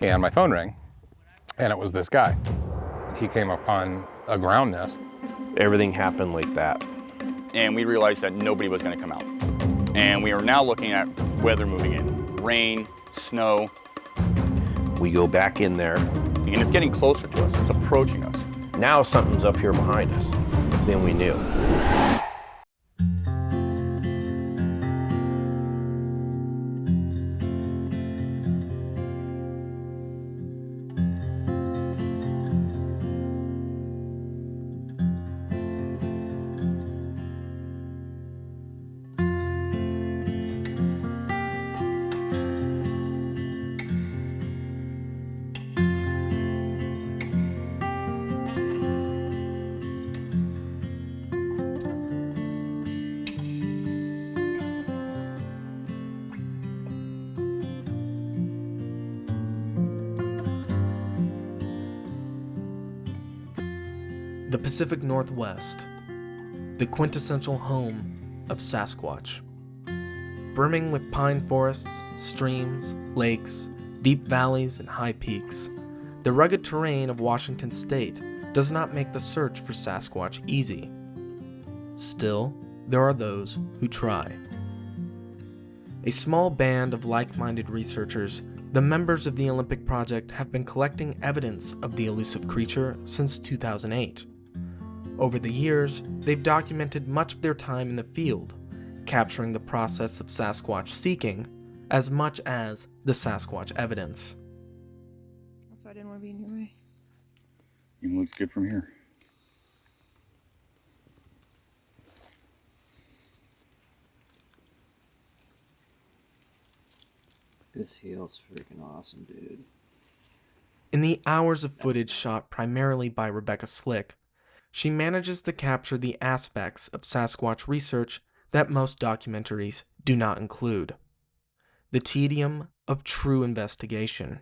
And my phone rang, and it was this guy. He came upon a ground nest. Everything happened like that. And we realized that nobody was going to come out. And we are now looking at weather moving in. Rain, snow. We go back in there. And it's getting closer to us. It's approaching us. Now something's up here behind us. Then we knew. The Pacific Northwest, the quintessential home of Sasquatch. Brimming with pine forests, streams, lakes, deep valleys, and high peaks, the rugged terrain of Washington state does not make the search for Sasquatch easy. Still, there are those who try. A small band of like-minded researchers, the members of the Olympic Project, have been collecting evidence of the elusive creature since 2008. Over the years, they've documented much of their time in the field, capturing the process of Sasquatch seeking as much as the Sasquatch evidence. That's why I didn't want to be in your way. It looks good from here. This heel's freaking awesome, dude. In the hours of footage shot primarily by Rebecca Slick, she manages to capture the aspects of Sasquatch research that most documentaries do not include. The tedium of true investigation,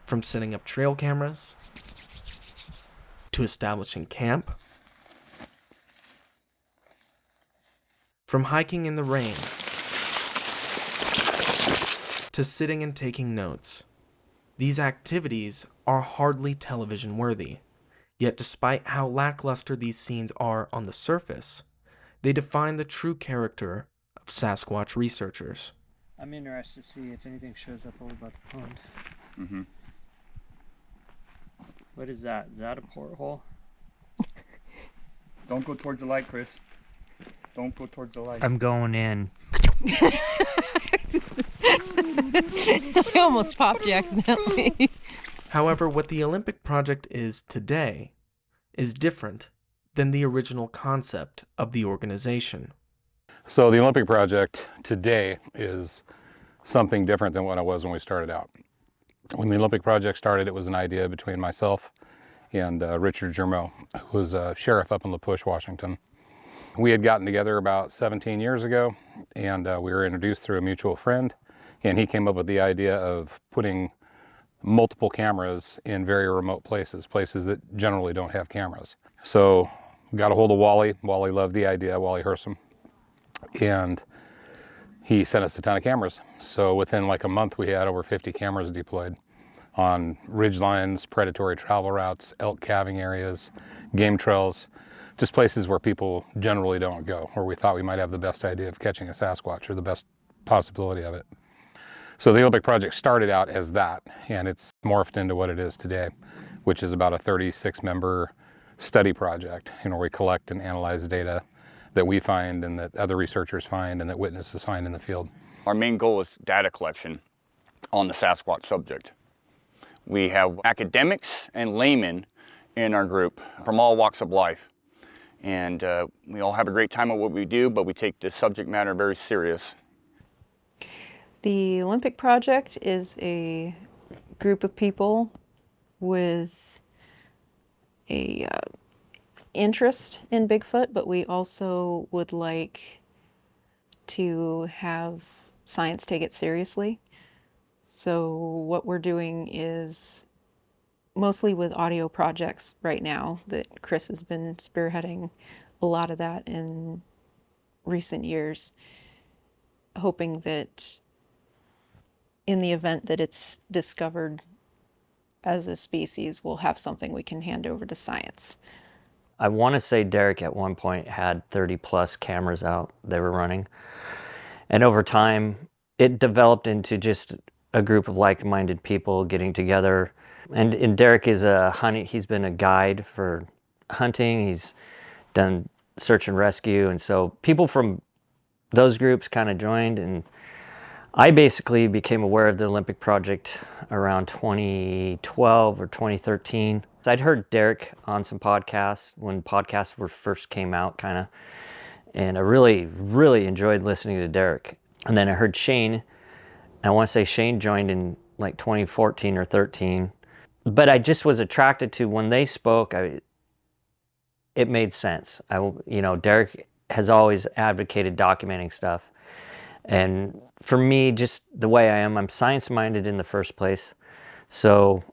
from setting up trail cameras, to establishing camp, from hiking in the rain, to sitting and taking notes. These activities are hardly television worthy. Yet despite how lackluster these scenes are on the surface, they define the true character of Sasquatch researchers. I'm interested to see if anything shows up over by the pond. Mm-hmm. What is that? Is that a porthole? Don't go towards the light, Chris. Don't go towards the light. I'm going in. I almost popped you accidentally. However, what the Olympic Project is today is different than the original concept of the organization. So the Olympic Project today is something different than what it was when we started out. When the Olympic Project started, it was an idea between myself and Richard Germeau, who was a sheriff up in La Push, Washington. We had gotten together about 17 years ago, and we were introduced through a mutual friend, and he came up with the idea of putting multiple cameras in very remote places that generally don't have cameras. So got a hold of Wally. Wally loved the idea, Wally Hersom, and he sent us a ton of cameras. So within like a month, we had over 50 cameras deployed on ridge lines, predatory travel routes, elk calving areas, game trails, just places where people generally don't go, where we thought we might have the best idea of catching a Sasquatch or the best possibility of it. So the Olympic Project started out as that, and it's morphed into what it is today, which is about a 36-member study project, where we collect and analyze data that we find and that other researchers find and that witnesses find in the field. Our main goal is data collection on the Sasquatch subject. We have academics and laymen in our group from all walks of life. And we all have a great time at what we do, but we take this subject matter very serious. The Olympic Project is a group of people with a interest in Bigfoot, but we also would like to have science take it seriously. So what we're doing is mostly with audio projects right now that Chris has been spearheading a lot of that in recent years, hoping that in the event that it's discovered as a species, we'll have something we can hand over to science. I want to say Derek at one point had 30 plus cameras out they were running. And over time, it developed into just a group of like-minded people getting together. And Derek is he's been a guide for hunting. He's done search and rescue. And so people from those groups kind of joined, and I basically became aware of the Olympic Project around 2012 or 2013. So I'd heard Derek on some podcasts when podcasts were first came out, kind of, and I really, really enjoyed listening to Derek. And then I heard Shane, and I want to say Shane joined in like 2014 or 13. But I just was attracted to when they spoke. It made sense. Derek has always advocated documenting stuff. And for me, just the way I am, I'm science-minded in the first place. So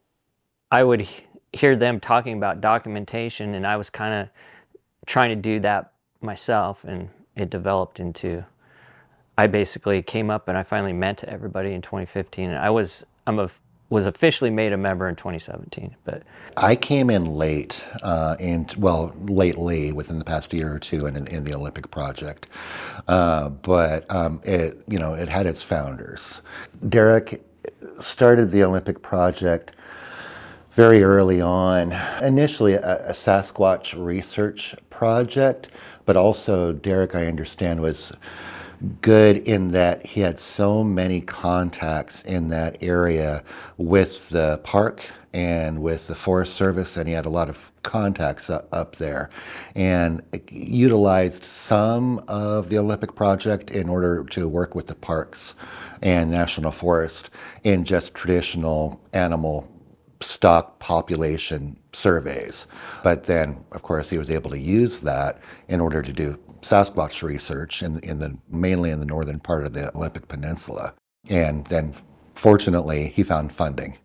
I would hear them talking about documentation, and I was kind of trying to do that myself, and it developed into, I basically came up and I finally met everybody in 2015. And I was officially made a member in 2017. But I came in late, lately within the past year or two in the Olympic Project, but it had its founders. Derek started the Olympic Project very early on, initially a Sasquatch research project, but also Derek, I understand, was good in that he had so many contacts in that area with the park and with the Forest Service, and he had a lot of contacts up there, and utilized some of the Olympic Project in order to work with the parks and National Forest in just traditional animal stock population surveys. But then, of course, he was able to use that in order to do Sasquatch research mainly in the northern part of the Olympic Peninsula. And then, fortunately, he found funding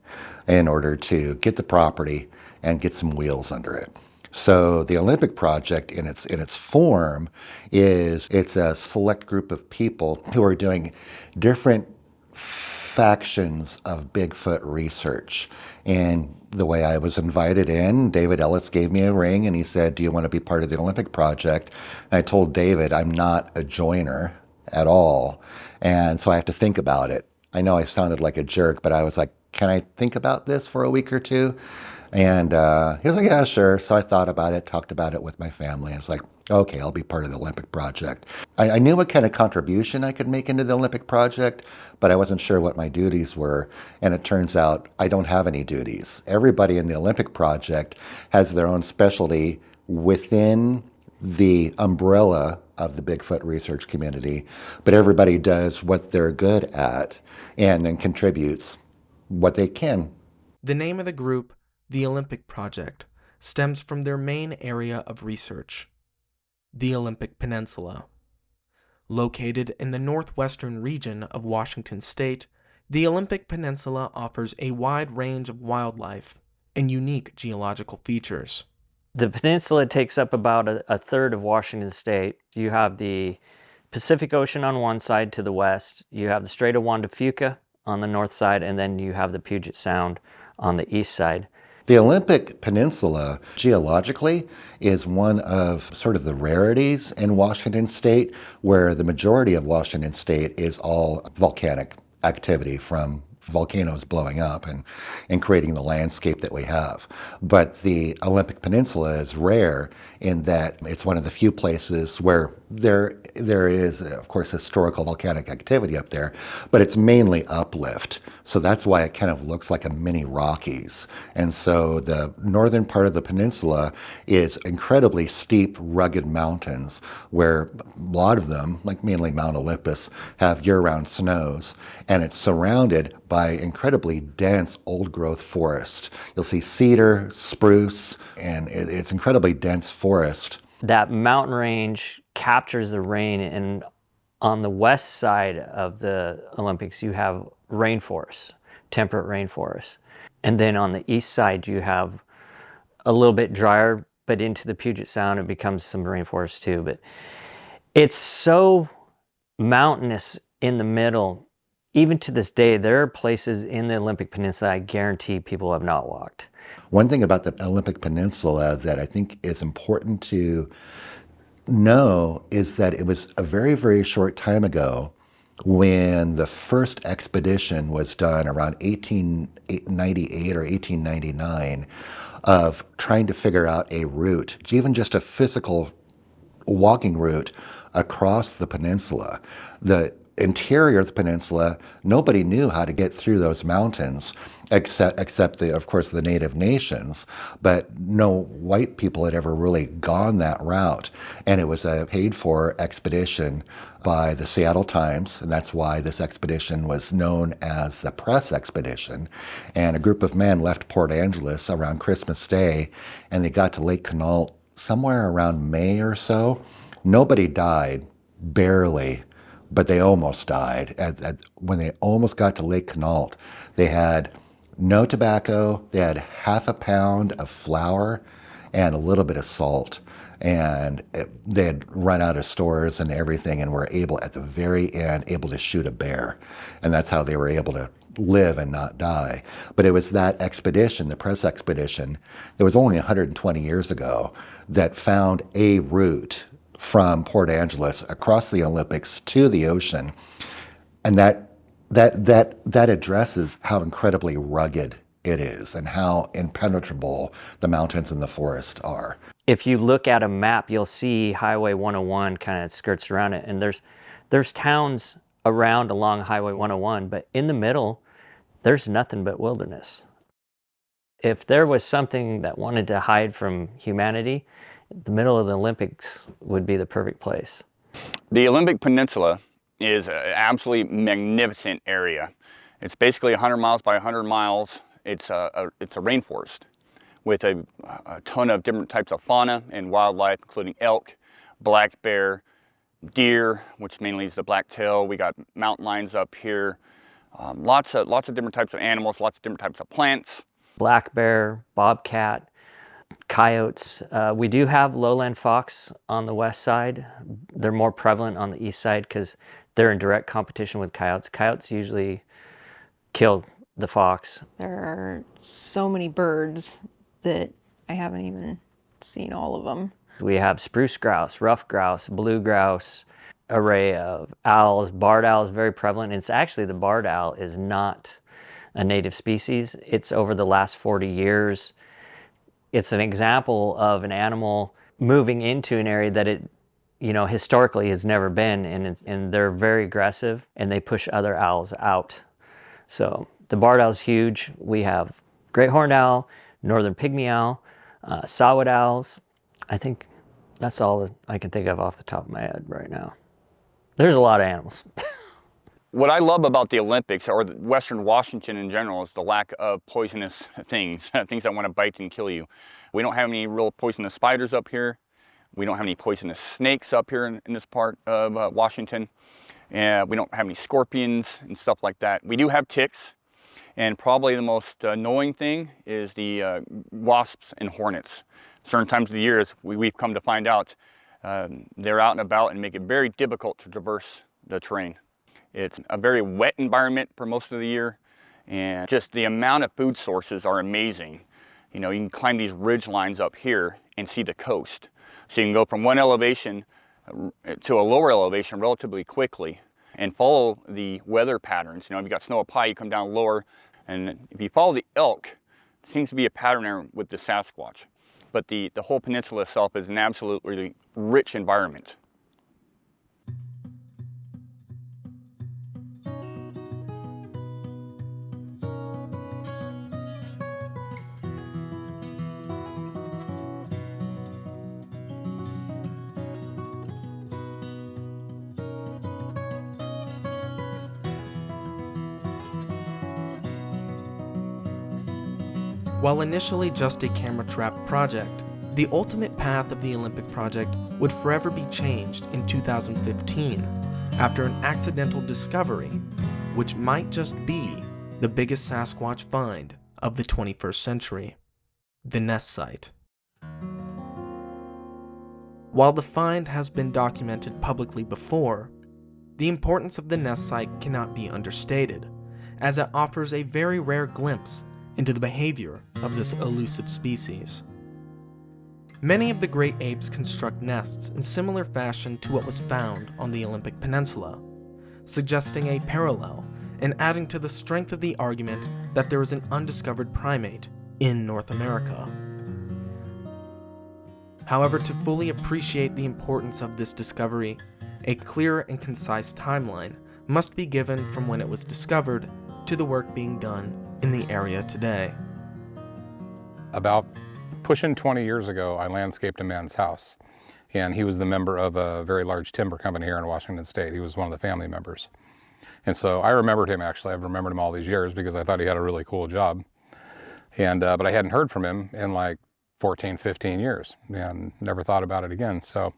in order to get the property and get some wheels under it. So the Olympic Project, in its form, it's a select group of people who are doing different factions of Bigfoot research. And the way I was invited in, David Ellis gave me a ring and he said, "Do you want to be part of the Olympic Project?" And I told David, I'm not a joiner at all. And so I have to think about it. I know I sounded like a jerk, but I was like, can I think about this for a week or two? And he was like, yeah, sure. So I thought about it, talked about it with my family. I was like, okay, I'll be part of the Olympic Project. I knew what kind of contribution I could make into the Olympic Project, but I wasn't sure what my duties were. And it turns out I don't have any duties. Everybody in the Olympic Project has their own specialty within the umbrella of the Bigfoot research community, but everybody does what they're good at and then contributes what they can. The name of the group, the Olympic Project, stems from their main area of research, the Olympic Peninsula. Located in the northwestern region of Washington state, the Olympic Peninsula offers a wide range of wildlife and unique geological features. the peninsula takes up about a third of Washington state. You have the Pacific Ocean on one side to the west, you have the Strait of Juan de Fuca on the north side, and then you have the Puget Sound on the east side. The Olympic Peninsula, geologically, is one of sort of the rarities in Washington state, where the majority of Washington state is all volcanic activity from volcanoes blowing up and creating the landscape that we have. But the Olympic Peninsula is rare in that it's one of the few places where there is, of course, historical volcanic activity up there, but it's mainly uplift. So that's why it kind of looks like a mini Rockies. And so the northern part of the peninsula is incredibly steep, rugged mountains where a lot of them, like mainly Mount Olympus, have year-round snows, and it's surrounded by incredibly dense old-growth forest. You'll see cedar, spruce, and it's incredibly dense forest. That mountain range captures the rain, and on the west side of the Olympics you have rainforests, temperate rainforests. And then on the east side you have a little bit drier, but into the Puget Sound it becomes some rainforest too. But it's so mountainous in the middle Even to this day, there are places in the Olympic Peninsula I guarantee people have not walked. One thing about the Olympic Peninsula that I think is important to know is that it was a very, very short time ago when the first expedition was done around 1898 or 1899 of trying to figure out a route, even just a physical walking route across the peninsula. The interior of the peninsula, nobody knew how to get through those mountains except the, of course, the native nations, but no white people had ever really gone that route. And it was a paid for expedition by the Seattle Times, and that's why this expedition was known as the Press Expedition. And a group of men left Port Angeles around Christmas Day, and they got to Lake Quinault somewhere around May or so. Nobody died, barely, but they almost died. When they almost got to Lake Quinault, they had no tobacco, they had half a pound of flour and a little bit of salt. And they had run out of stores and everything, and were able, at the very end, able to shoot a bear. And that's how they were able to live and not die. But it was that expedition, the Press Expedition, that was only 120 years ago, that found a route from Port Angeles across the Olympics to the ocean. And that addresses how incredibly rugged it is and how impenetrable the mountains and the forest are. If you look at a map, you'll see Highway 101 kind of skirts around it, and there's towns around along Highway 101, but in the middle, there's nothing but wilderness. If there was something that wanted to hide from humanity, the middle of the Olympics would be the perfect place. The Olympic Peninsula is an absolutely magnificent area. It's basically 100 miles by 100 miles. It's a rainforest with a ton of different types of fauna and wildlife, including elk, black bear, deer, which mainly is the blacktail. We got mountain lions up here. Lots of different types of animals, lots of different types of plants. Black bear, bobcat, coyotes. We do have lowland fox on the west side. They're more prevalent on the east side because they're in direct competition with coyotes. Coyotes usually kill the fox. There are so many birds that I haven't even seen all of them. We have spruce grouse, ruffed grouse, blue grouse, array of owls. Barred owl is very prevalent. It's actually, the barred owl is not a native species. It's over the last 40 years. It's an example of an animal moving into an area that it, historically has never been, and they're very aggressive, and they push other owls out. So the barred owl is huge. We have great horned owl, northern pygmy owl, saw-whet owls. I think that's all that I can think of off the top of my head right now. There's a lot of animals. What I love about the Olympics, or Western Washington in general, is the lack of poisonous things, things that want to bite and kill you. We don't have any real poisonous spiders up here. We don't have any poisonous snakes up here in this part of Washington. We don't have any scorpions and stuff like that. We do have ticks, and probably the most annoying thing is the wasps and hornets. Certain times of the year, we've come to find out, they're out and about and make it very difficult to traverse the terrain. It's a very wet environment for most of the year, and just the amount of food sources are amazing. You can climb these ridge lines up here and see the coast. So you can go from one elevation to a lower elevation relatively quickly and follow the weather patterns. If you got snow up high, you come down lower, and if you follow the elk, it seems to be a pattern there with the Sasquatch. But the whole peninsula itself is an absolutely rich environment. While initially just a camera trap project, the ultimate path of the Olympic project would forever be changed in 2015 after an accidental discovery, which might just be the biggest Sasquatch find of the 21st century, the Nest Site. While the find has been documented publicly before, The importance of the nest site cannot be understated, as it offers a very rare glimpse into the behavior of this elusive species. Many of the great apes construct nests in similar fashion to what was found on the Olympic Peninsula, suggesting a parallel and adding to the strength of the argument that there is an undiscovered primate in North America. However, to fully appreciate the importance of this discovery, a clear and concise timeline must be given from when it was discovered to the work being done in the area today. About pushing 20 years ago, I landscaped a man's house, and he was the member of a very large timber company here in Washington State. He was one of the family members. And so I remembered him, actually. I've remembered him all these years because I thought he had a really cool job. And but I hadn't heard from him in like 14, 15 years and never thought about it again. So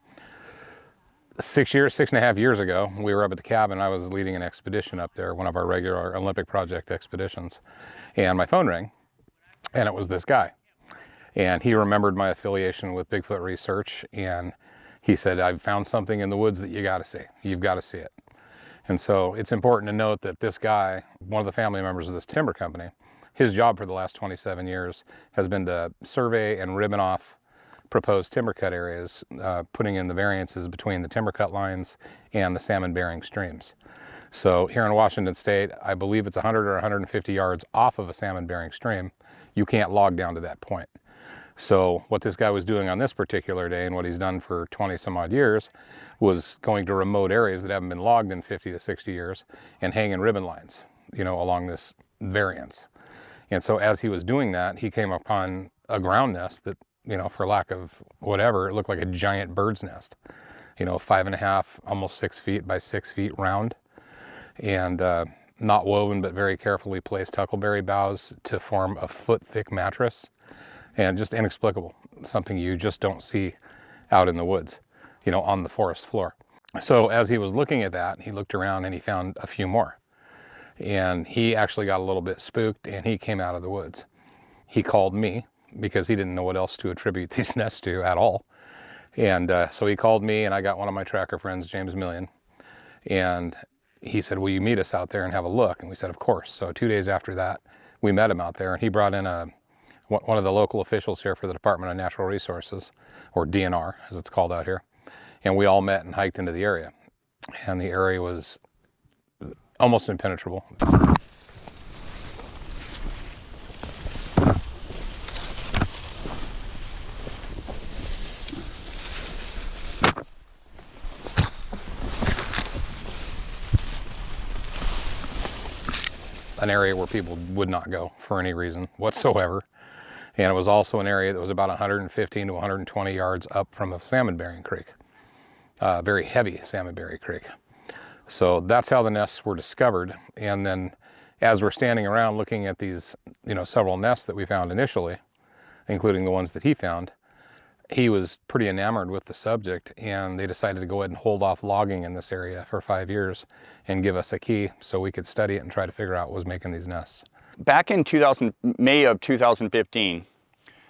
6.5 years ago, we were up at the cabin. I was leading an expedition up there, one of our regular Olympic Project expeditions. And my phone rang, and it was this guy. And he remembered my affiliation with Bigfoot research, and he said, I've found something in the woods that you gotta see. You've gotta see it. And so it's important to note that this guy, one of the family members of this timber company, his job for the last 27 years has been to survey and ribbon off proposed timber cut areas, putting in the variances between the timber cut lines and the salmon-bearing streams. So here in Washington State, I believe it's 100 or 150 yards off of a salmon-bearing stream. You can't log down to that point. So what this guy was doing on this particular day, and what he's done for 20 some odd years, was going to remote areas that haven't been logged in 50 to 60 years and hanging ribbon lines, along this variance. And so as he was doing that, he came upon a ground nest that, for lack of whatever, it looked like a giant bird's nest, 5.5, almost 6 feet by 6 feet round, and not woven, but very carefully placed huckleberry boughs to form a foot-thick mattress. And just inexplicable, something you just don't see out in the woods, on the forest floor. So as he was looking at that, he looked around and he found a few more. And he actually got a little bit spooked, and he came out of the woods. He called me because he didn't know what else to attribute these nests to at all. And so he called me, and I got one of my tracker friends, James Million. And he said, will you meet us out there and have a look? And we said, of course. So 2 days after that, we met him out there, and he brought in one of the local officials here for the Department of Natural Resources, or DNR, as it's called out here. And we all met and hiked into the area. And the area was almost impenetrable. An area where people would not go for any reason whatsoever. And it was also an area that was about 115 to 120 yards up from a salmon-bearing creek, very heavy salmon-bearing creek. So that's how the nests were discovered. And then as we're standing around looking at these, several nests that we found initially, including the ones that he found, he was pretty enamored with the subject, and they decided to go ahead and hold off logging in this area for 5 years and give us a key so we could study it and try to figure out what was making these nests. Back in May of 2015,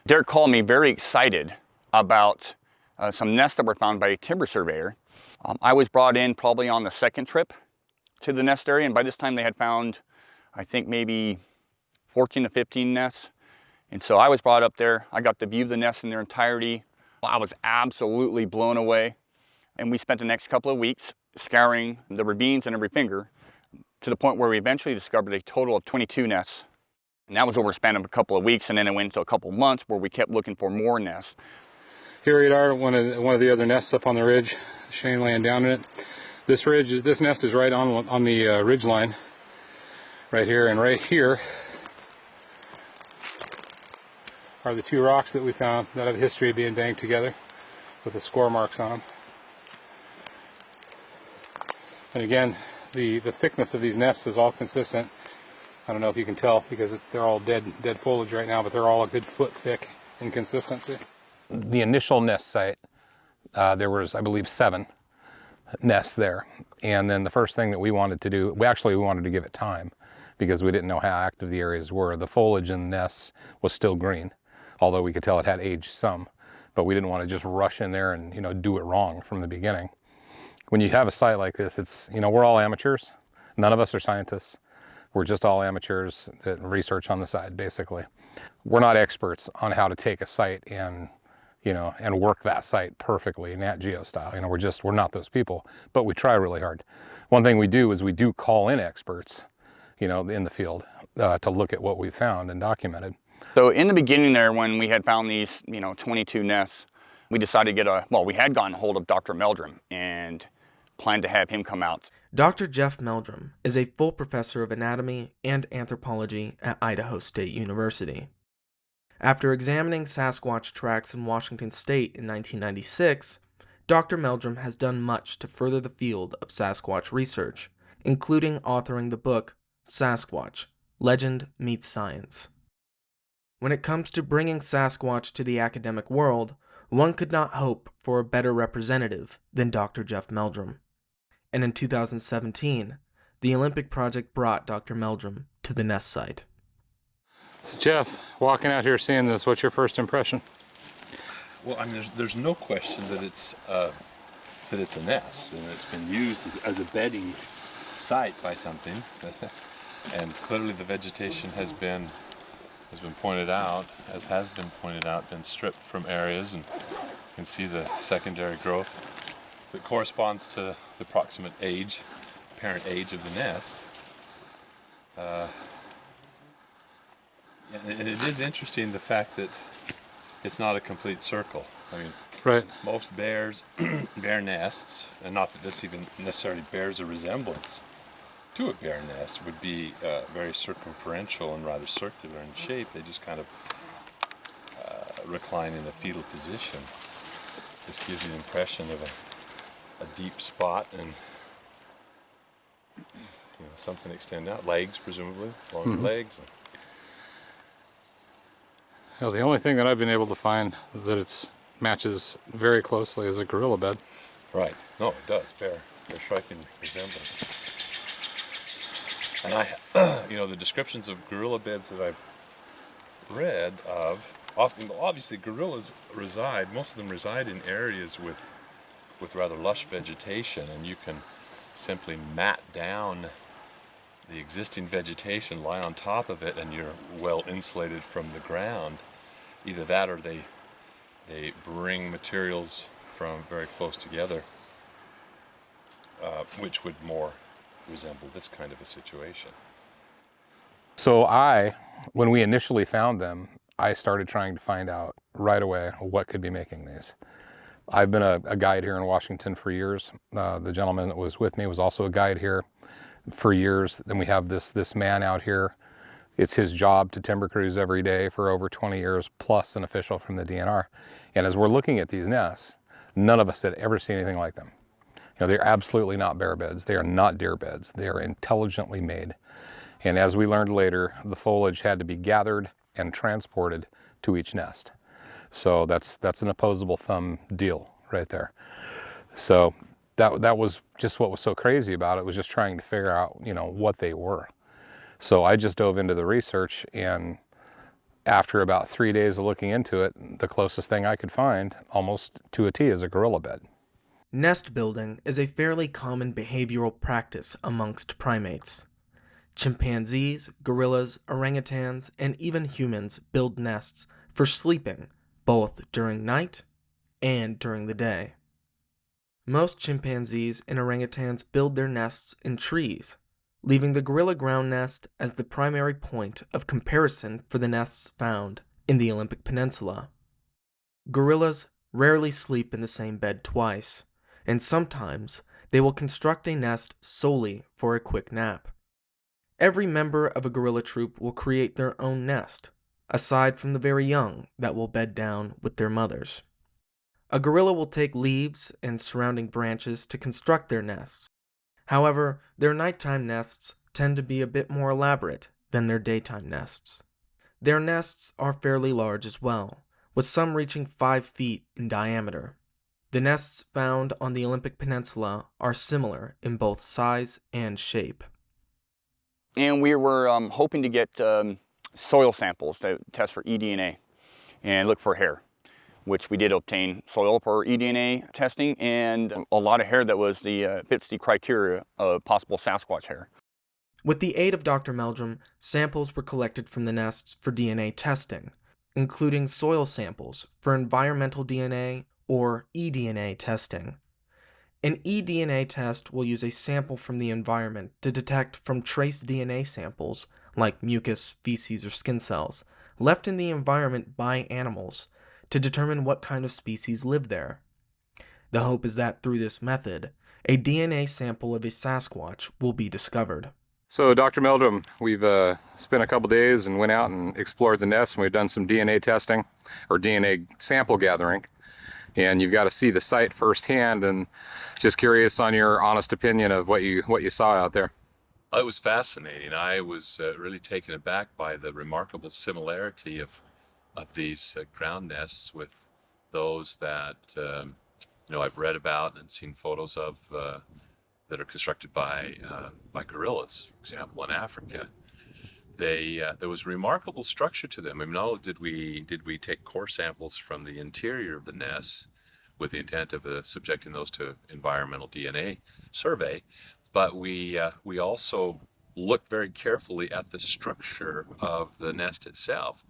Derek called me very excited about some nests that were found by a timber surveyor. I was brought in probably on the second trip to the nest area, and by this time they had found, I think, maybe 14 to 15 nests. And so I was brought up there. I got to view the nests in their entirety. I was absolutely blown away. And we spent the next couple of weeks scouring the ravines and every finger, to the point where we eventually discovered a total of 22 nests. And that was over a span of a couple of weeks, and then it went into a couple of months where we kept looking for more nests. Here we are, one of the other nests up on the ridge, Shane laying down in it. This nest is right on the ridge line, right here, and right here are the two rocks that we found that have a history of being banged together with the score marks on them. And again, the thickness of these nests is all consistent. I don't know if you can tell because they're all dead foliage right now, but they're all a good foot thick in consistency. The initial nest site, there was, I believe, 7 nests there. And then the first thing that we wanted to do, we wanted to give it time because we didn't know how active the areas were. The foliage in the nests was still green, although we could tell it had aged some, but we didn't want to just rush in there and do it wrong from the beginning. when you have a site like this, it's, you know, we're all amateurs. None of us are scientists. We're just all amateurs that research on the side, basically. We're not experts on how to take a site and, you know, and work that site perfectly, Nat Geo style. You know, we're not those people, but we try really hard. One thing we do is we do call in experts, you know, in the field to look at what we found and documented. So in the beginning there, when we had found these, you know, 22 nests, we decided to we had gotten a hold of Dr. Meldrum and planned to have him come out. Dr. Jeff Meldrum is a full professor of anatomy and anthropology at Idaho State University. After examining Sasquatch tracks in Washington State in 1996, Dr. Meldrum has done much to further the field of Sasquatch research, including authoring the book Sasquatch: Legend Meets Science. When it comes to bringing Sasquatch to the academic world, one could not hope for a better representative than Dr. Jeff Meldrum. And in 2017, the Olympic Project brought Dr. Meldrum to the nest site. So Jeff, walking out here seeing this, what's your first impression? Well, I mean, there's no question that it's a nest, and it's been used as a bedding site by something. And clearly the vegetation has been pointed out, been stripped from areas, and you can see the secondary growth that corresponds to the approximate age, apparent age of the nest. And it is interesting, the fact that it's not a complete circle. I mean, right. Most bear nests, and not that this even necessarily bears a resemblance to a bear nest, would be very circumferential and rather circular in shape. They just kind of recline in a fetal position. This gives you the impression of a deep spot, and you know, something extend out, legs presumably, longer legs. Well, the only thing that I've been able to find that it matches very closely is a gorilla bed. Right. No, it does bear striking resemblance. And you know, the descriptions of gorilla beds that I've read of, obviously gorillas most of them reside in areas with rather lush vegetation, and you can simply mat down the existing vegetation, lie on top of it, and you're well insulated from the ground. Either that, or they bring materials from very close together, which would more resemble this kind of a situation. So when we initially found them, I started trying to find out right away what could be making these. I've been a guide here in Washington for years. The gentleman that was with me was also a guide here for years. Then we have this man out here. It's his job to timber cruise every day for over 20 years, plus an official from the DNR. And as we're looking at these nests, none of us had ever seen anything like them. You know, they're absolutely not bear beds. They are not deer beds. They are intelligently made. And as we learned later, the foliage had to be gathered and transported to each nest. So that's an opposable thumb deal right there. So that was just what was so crazy about it, was just trying to figure out, you know, what they were. So I just dove into the research, and after about 3 days of looking into it, the closest thing I could find, almost to a T, is a gorilla bed. Nest building is a fairly common behavioral practice amongst primates. Chimpanzees, gorillas, orangutans, and even humans build nests for sleeping, both during night and during the day. Most chimpanzees and orangutans build their nests in trees, leaving the gorilla ground nest as the primary point of comparison for the nests found in the Olympic Peninsula. Gorillas rarely sleep in the same bed twice, and sometimes they will construct a nest solely for a quick nap. Every member of a gorilla troop will create their own nest, aside from the very young that will bed down with their mothers. A gorilla will take leaves and surrounding branches to construct their nests. However, their nighttime nests tend to be a bit more elaborate than their daytime nests. Their nests are fairly large as well, with some reaching 5 feet in diameter. The nests found on the Olympic Peninsula are similar in both size and shape. And we were hoping to get soil samples to test for eDNA and look for hair. which we did obtain soil for eDNA testing, and a lot of hair that was fits the criteria of possible Sasquatch hair. With the aid of Dr. Meldrum, samples were collected from the nests for DNA testing, including soil samples for environmental DNA or eDNA testing. An eDNA test will use a sample from the environment to detect from trace DNA samples, like mucus, feces, or skin cells, left in the environment by animals, to determine what kind of species live there. The hope is that through this method, a DNA sample of a Sasquatch will be discovered. So Dr. Meldrum, we've spent a couple days and went out and explored the nest, and we've done some DNA testing, or DNA sample gathering. And you've got to see the site firsthand, and just curious on your honest opinion of what you saw out there. It was fascinating. I was really taken aback by the remarkable similarity of these ground nests with those that I've read about and seen photos of that are constructed by gorillas, for example, in Africa. There was remarkable structure to them. I mean, not only did we take core samples from the interior of the nests with the intent of subjecting those to environmental DNA survey, but we also looked very carefully at the structure of the nest itself.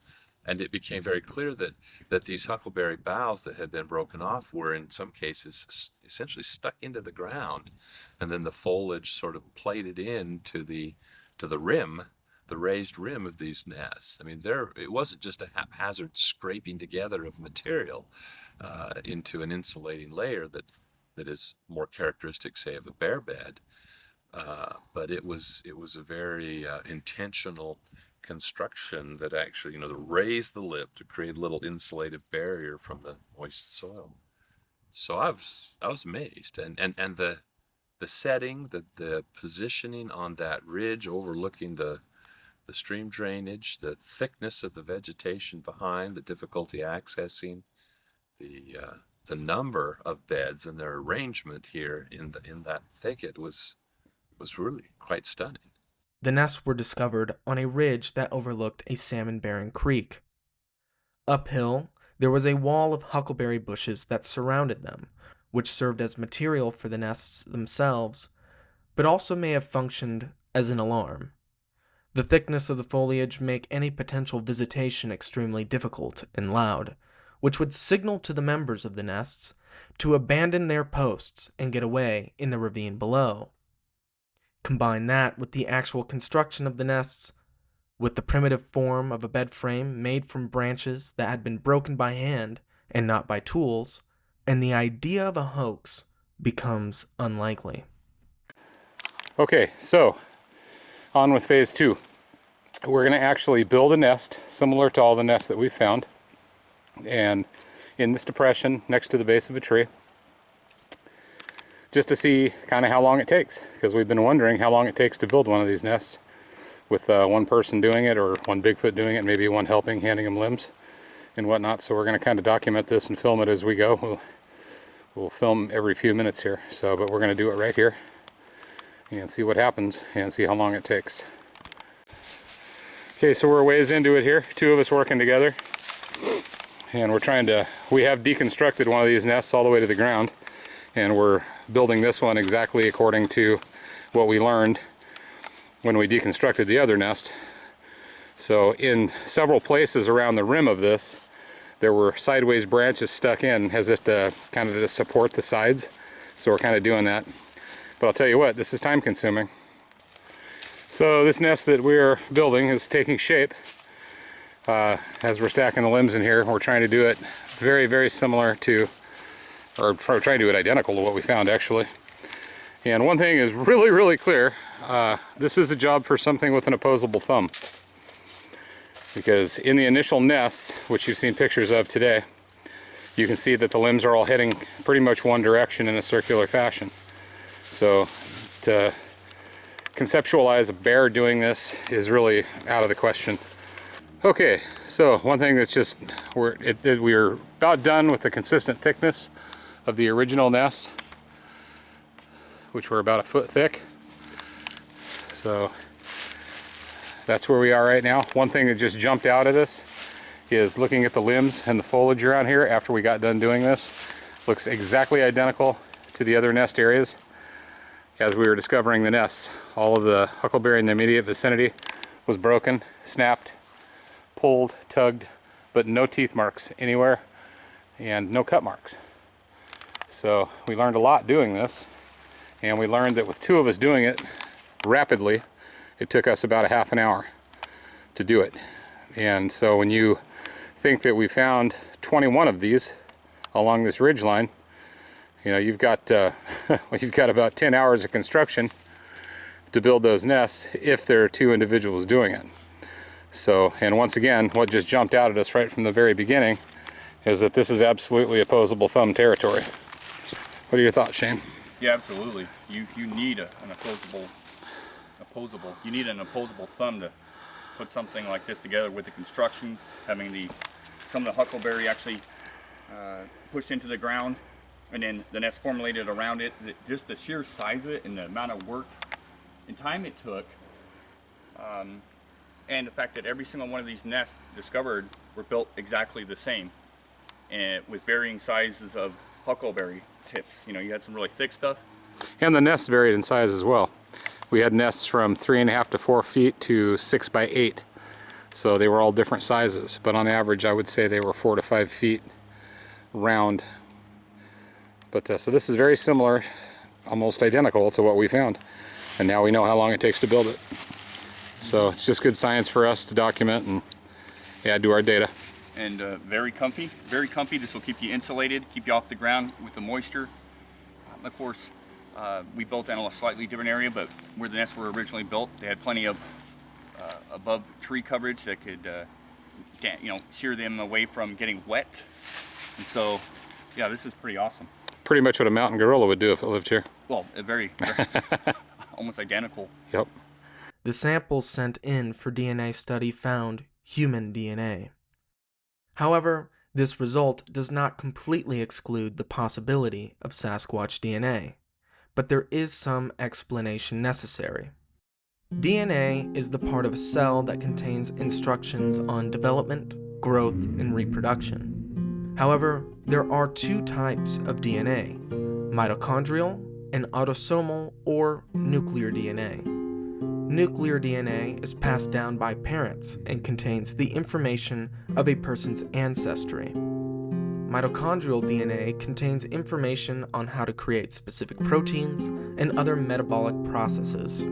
And it became very clear that these huckleberry boughs that had been broken off were in some cases essentially stuck into the ground, and then the foliage sort of plated into the rim, the raised rim of these nests. I mean, it wasn't just a haphazard scraping together of material into an insulating layer that is more characteristic, say, of a bear bed, but it was a very intentional construction that actually, to raise the lip to create a little insulative barrier from the moist soil. So I was amazed, and the setting, the positioning on that ridge overlooking the stream drainage, the thickness of the vegetation behind, the difficulty accessing, the number of beds and their arrangement here in that thicket was really quite stunning. The nests were discovered on a ridge that overlooked a salmon-bearing creek. Uphill, there was a wall of huckleberry bushes that surrounded them, which served as material for the nests themselves, but also may have functioned as an alarm. The thickness of the foliage make any potential visitation extremely difficult and loud, which would signal to the members of the nests to abandon their posts and get away in the ravine below. Combine that with the actual construction of the nests, with the primitive form of a bed frame made from branches that had been broken by hand and not by tools, and the idea of a hoax becomes unlikely. Okay, so on with phase 2. We're going to actually build a nest similar to all the nests that we've found, and in this depression next to the base of a tree, just to see kind of how long it takes, because we've been wondering how long it takes to build one of these nests with one person doing it, or one Bigfoot doing it, maybe one helping, handing him limbs and whatnot. So we're going to kind of document this and film it as we go. We'll film every few minutes here, but we're going to do it right here and see what happens and see how long it takes. Okay, so we're a ways into it here, 2 of us working together, and we have deconstructed one of these nests all the way to the ground, and we're building this one exactly according to what we learned when we deconstructed the other nest. So in several places around the rim of this, there were sideways branches stuck in as if to kind of to support the sides. So we're kind of doing that. But I'll tell you what, this is time consuming. So this nest that we're building is taking shape. As we're stacking the limbs in here, we're trying to do it very, very similar to, or trying to do it identical to what we found actually. And one thing is really, really clear. This is a job for something with an opposable thumb. Because in the initial nests, which you've seen pictures of today, you can see that the limbs are all heading pretty much one direction in a circular fashion. So to conceptualize a bear doing this is really out of the question. Okay, so one thing that's just, we're about done with the consistent thickness of the original nests, which were about 1 foot thick. So that's where we are right now. One thing that just jumped out at us is looking at the limbs and the foliage around here after we got done doing this. Looks exactly identical to the other nest areas. As we were discovering the nests, all of the huckleberry in the immediate vicinity was broken, snapped, pulled, tugged, but no teeth marks anywhere and no cut marks. So we learned a lot doing this, and we learned that with 2 of us doing it rapidly, it took us about a half an hour to do it. And so when you think that we found 21 of these along this ridge line, you know, you've got you've got about 10 hours of construction to build those nests if there are 2 individuals doing it. So, and once again, what just jumped out at us right from the very beginning is that this is absolutely opposable thumb territory. What are your thoughts, Shane? Yeah, absolutely. You need an opposable thumb to put something like this together with the construction, having some of the huckleberry actually pushed into the ground, and then the nest formulated around it. Just the sheer size of it and the amount of work and time it took, and the fact that every single one of these nests discovered were built exactly the same, and with varying sizes of huckleberry tips. You know, you had some really thick stuff. And the nests varied in size as well. We had nests from 3.5 to 4 feet to 6 by 8. So they were all different sizes, but on average I would say they were 4 to 5 feet round. But so this is very similar, almost identical to what we found. And now we know how long it takes to build it. So it's just good science for us to document and add to our data. And very comfy, very comfy. This will keep you insulated, keep you off the ground with the moisture. Of course, we built in a slightly different area, but where the nests were originally built, they had plenty of above tree coverage that could, shear them away from getting wet. And so, yeah, this is pretty awesome. Pretty much what a mountain gorilla would do if it lived here. Well, very almost identical. Yep. The samples sent in for DNA study found human DNA. However, this result does not completely exclude the possibility of Sasquatch DNA, but there is some explanation necessary. DNA is the part of a cell that contains instructions on development, growth, and reproduction. However, there are 2 types of DNA, mitochondrial and autosomal or nuclear DNA. Nuclear DNA is passed down by parents and contains the information of a person's ancestry. Mitochondrial DNA contains information on how to create specific proteins and other metabolic processes.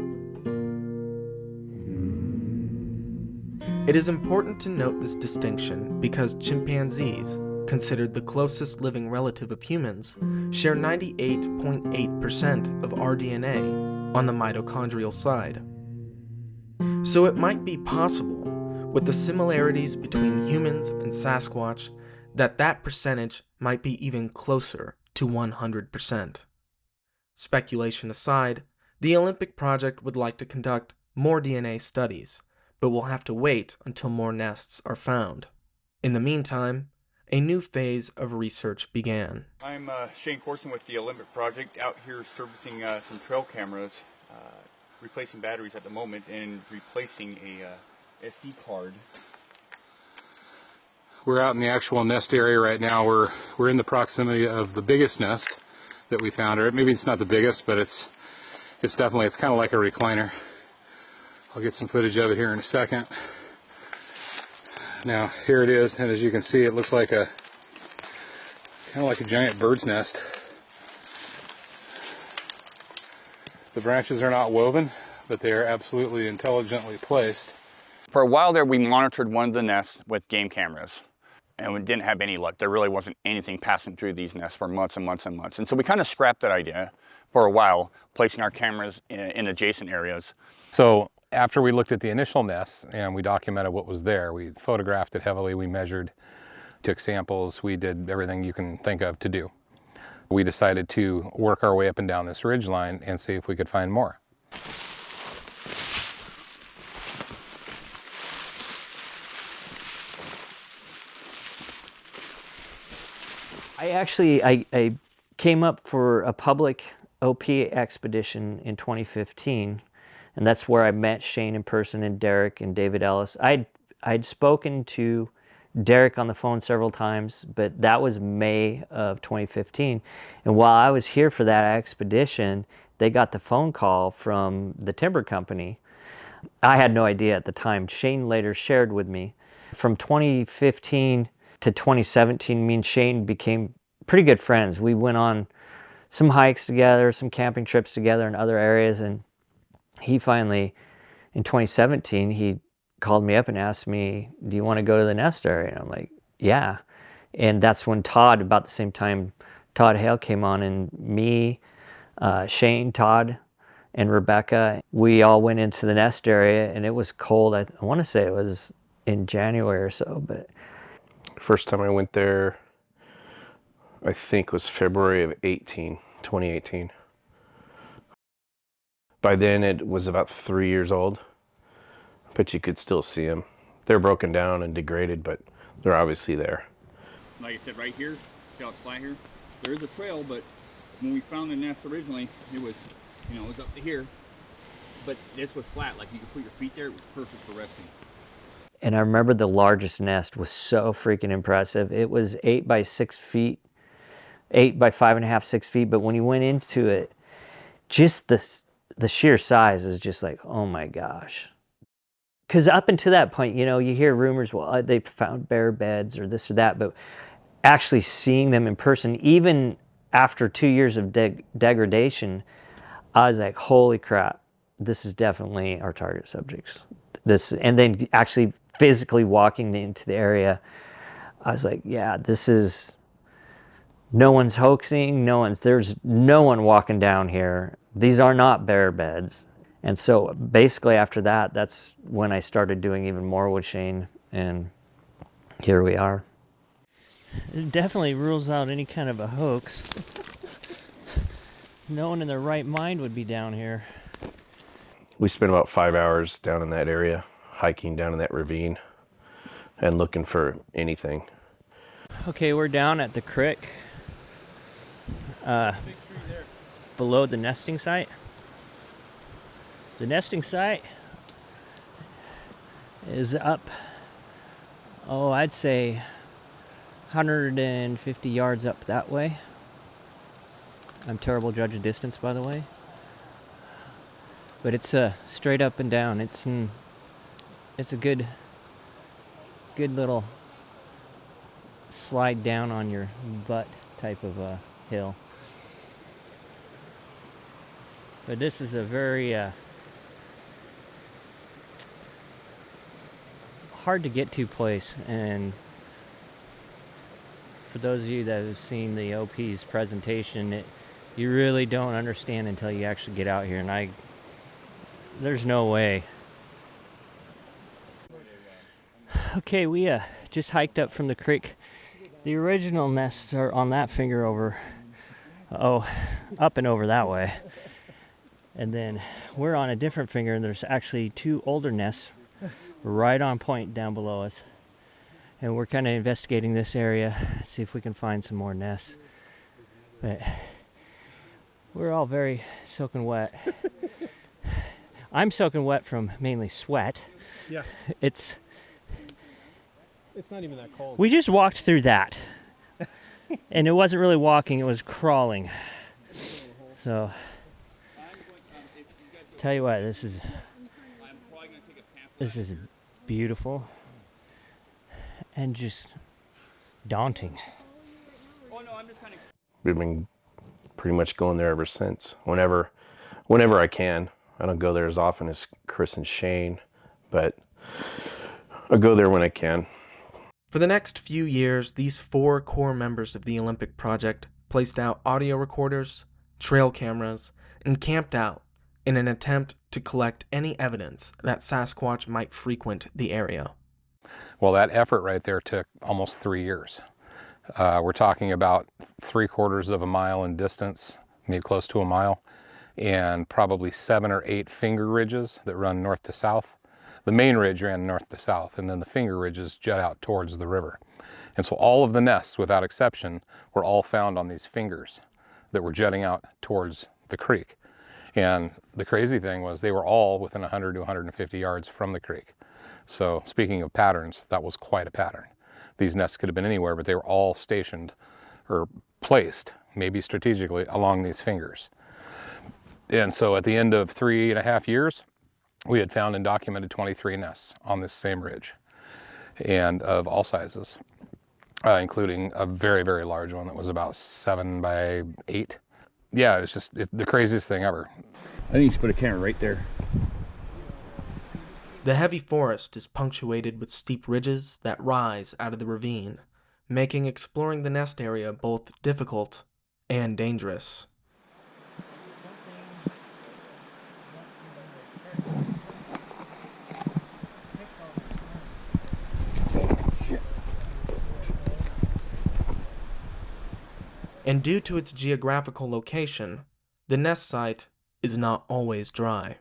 It is important to note this distinction because chimpanzees, considered the closest living relative of humans, share 98.8% of our DNA on the mitochondrial side. So it might be possible, with the similarities between humans and Sasquatch, that percentage might be even closer to 100%. Speculation aside, the Olympic Project would like to conduct more DNA studies, but we'll have to wait until more nests are found. In the meantime, a new phase of research began. I'm Shane Corson with the Olympic Project, out here servicing some trail cameras, replacing batteries at the moment, and replacing a SD card. We're out in the actual nest area right now. We're in the proximity of the biggest nest that we found. Or maybe it's not the biggest, but it's kind of like a recliner. I'll get some footage of it here in a second. Now here it is, and as you can see, it looks like kind of like a giant bird's nest. The branches are not woven, but they are absolutely intelligently placed. For a while there, we monitored one of the nests with game cameras, and we didn't have any luck. There really wasn't anything passing through these nests for months and months and months. And so we kind of scrapped that idea for a while, placing our cameras in adjacent areas. So after we looked at the initial nests and we documented what was there, we photographed it heavily, we measured, took samples, we did everything you can think of to do. We decided to work our way up and down this ridge line and see if we could find more. I came up for a public OP expedition in 2015, and that's where I met Shane in person and Derek and David Ellis. I'd spoken to Derek on the phone several times, but that was May of 2015. And while I was here for that expedition, they got the phone call from the timber company. I had no idea at the time. Shane later shared with me. From 2015 to 2017, me and Shane became pretty good friends. We went on some hikes together, some camping trips together in other areas, and he finally, in 2017, he called me up and asked me, do you want to go to the nest area? And I'm like, yeah. And that's when Todd, about the same time, Todd Hale came on, and me, Shane, Todd, and Rebecca, we all went into the nest area, and it was cold. I want to say it was in January or so, but. First time I went there, I think was February of 2018. By then it was about 3 years old, but you could still see them. They're broken down and degraded, but they're obviously there. Like I said, right here, see how it's flat here? There is a trail, but when we found the nest originally, it was, you know, it was up to here. But this was flat, like you could put your feet there, it was perfect for resting. And I remember the largest nest was so freaking impressive. It was 8 by 6 feet, 8 by 5.5, 6 feet. But when you went into it, just the sheer size was just like, oh my gosh. Because up until that point, you know, you hear rumors, well, they found bear beds or this or that, but actually seeing them in person, even after 2 years of degradation, I was like, holy crap, this is definitely our target subjects. And then actually physically walking into the area, I was like, yeah, this is, no one's hoaxing, there's no one walking down here. These are not bear beds. And so basically after that, that's when I started doing even more with Shane, and here we are. It definitely rules out any kind of a hoax. No one in their right mind would be down here. We spent about 5 hours down in that area, hiking down in that ravine and looking for anything. Okay, we're down at the creek below the nesting site. The nesting site is up, I'd say 150 yards up that way. I'm terrible judge of distance, by the way. But it's straight up and down. It's a good little slide down on your butt type of hill. But this is a very hard to get to place, and for those of you that have seen the OP's presentation, you really don't understand until you actually get out here, and there's no way. Okay, we just hiked up from the creek. The original nests are on that finger over, up and over that way. And then we're on a different finger, and there's actually 2 older nests right on point down below us. And we're kind of investigating this area, see if we can find some more nests. But we're all very soaking wet. I'm soaking wet from mainly sweat. Yeah. It's not even that cold. We just walked through that. And it wasn't really walking, it was crawling. So, tell you what, this is beautiful and just daunting. We've been pretty much going there ever since. Whenever I can. I don't go there as often as Chris and Shane, but I go there when I can. For the next few years, these 4 core members of the Olympic Project placed out audio recorders, trail cameras, and camped out in an attempt to collect any evidence that Sasquatch might frequent the area. Well, that effort right there took almost 3 years. We're talking about 3/4 of a mile in distance, maybe close to a mile, and probably 7 or 8 finger ridges that run north to south. The main ridge ran north to south, and then the finger ridges jut out towards the river. And so all of the nests, without exception, were all found on these fingers that were jutting out towards the creek. And the crazy thing was they were all within 100 to 150 yards from the creek. So speaking of patterns, that was quite a pattern. These nests could have been anywhere, but they were all stationed or placed, maybe strategically, along these fingers. And so at the end of 3.5 years, we had found and documented 23 nests on this same ridge, and of all sizes, including a very, very large one that was about 7 by 8. Yeah, it's just the craziest thing ever. I think you should put a camera right there. The heavy forest is punctuated with steep ridges that rise out of the ravine, making exploring the nest area both difficult and dangerous. And due to its geographical location, the nest site is not always dry.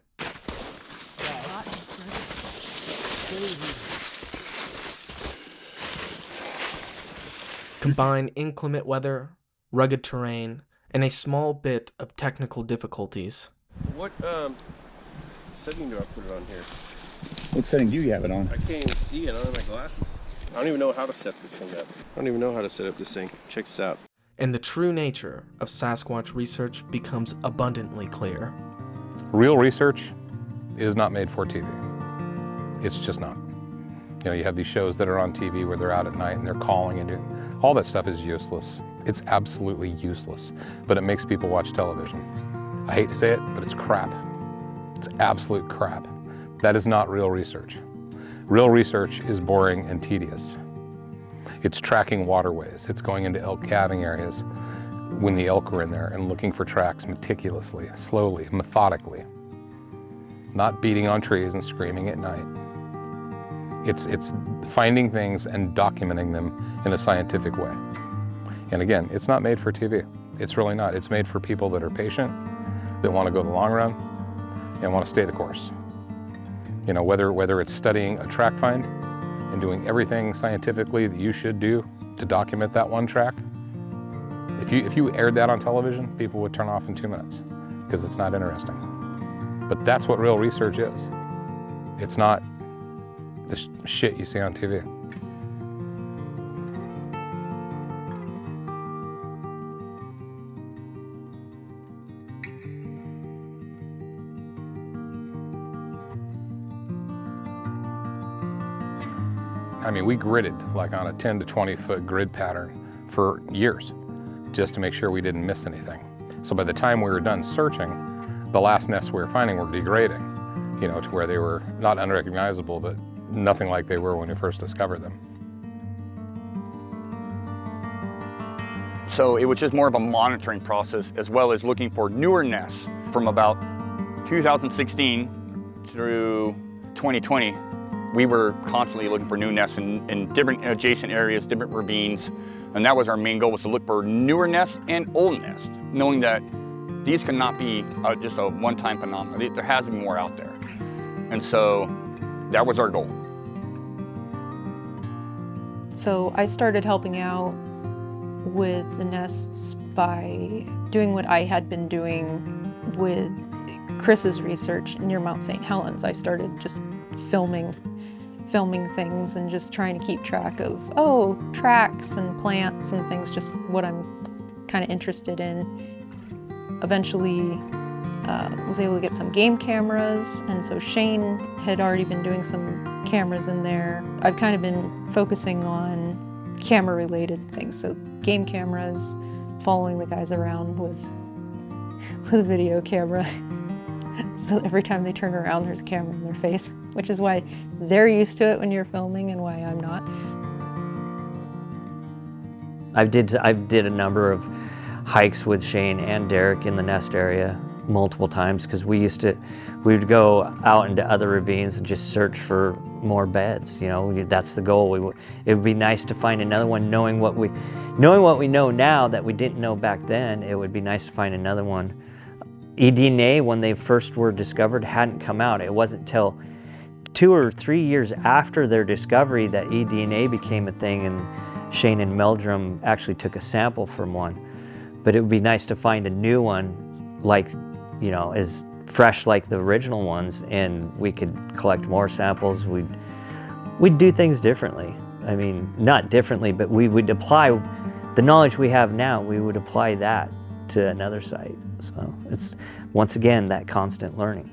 Combine inclement weather, rugged terrain, and a small bit of technical difficulties. What setting do I put it on here? What setting do you have it on? I can't even see it. I don't have my glasses. I don't even know how to set this thing up. I don't even know how to set up this thing. Check this out. And the true nature of Sasquatch research becomes abundantly clear. Real research is not made for TV. It's just not. You know, you have these shows that are on TV where they're out at night and they're calling and doing, all that stuff is useless. It's absolutely useless, but it makes people watch television. I hate to say it, but it's crap. It's absolute crap. That is not real research. Real research is boring and tedious. It's tracking waterways. It's going into elk calving areas when the elk are in there and looking for tracks meticulously, slowly, methodically. Not beating on trees and screaming at night. It's finding things and documenting them in a scientific way. And again, it's not made for TV. It's really not. It's made for people that are patient, that want to go the long run, and want to stay the course. You know, whether it's studying a track find and doing everything scientifically that you should do to document that one track. If you aired that on television, people would turn off in 2 minutes because it's not interesting. But that's what real research is. It's not the shit you see on TV. I mean, we gridded like on a 10 to 20 foot grid pattern for years just to make sure we didn't miss anything. So by the time we were done searching, the last nests we were finding were degrading, you know, to where they were not unrecognizable, but nothing like they were when we first discovered them. So it was just more of a monitoring process as well as looking for newer nests from about 2016 through 2020. We were constantly looking for new nests in different adjacent areas, different ravines, and that was our main goal, was to look for newer nests and old nests, knowing that these cannot be just a one-time phenomenon. There has to be more out there. And so that was our goal. So I started helping out with the nests by doing what I had been doing with Chris's research near Mount St. Helens. I started just filming things and just trying to keep track of, tracks and plants and things, just what I'm kind of interested in. Eventually was able to get some game cameras, and so Shane had already been doing some cameras in there. I've kind of been focusing on camera-related things, so game cameras, following the guys around with a video camera. So every time they turn around, there's a camera in their face, which is why they're used to it when you're filming and why I'm not. I did a number of hikes with Shane and Derek in the nest area multiple times, because we would go out into other ravines and just search for more beds. You know, that's the goal. It would be nice to find another one, knowing what we know now that we didn't know back then. It would be nice to find another one. eDNA, when they first were discovered, hadn't come out. It wasn't till 2 or 3 years after their discovery that eDNA became a thing, and Shane and Meldrum actually took a sample from one. But it would be nice to find a new one, like, you know, as fresh like the original ones, and we could collect more samples. We'd do things differently. I mean, not differently, but we would apply the knowledge we have now, we would apply that to another site. So it's, once again, that constant learning.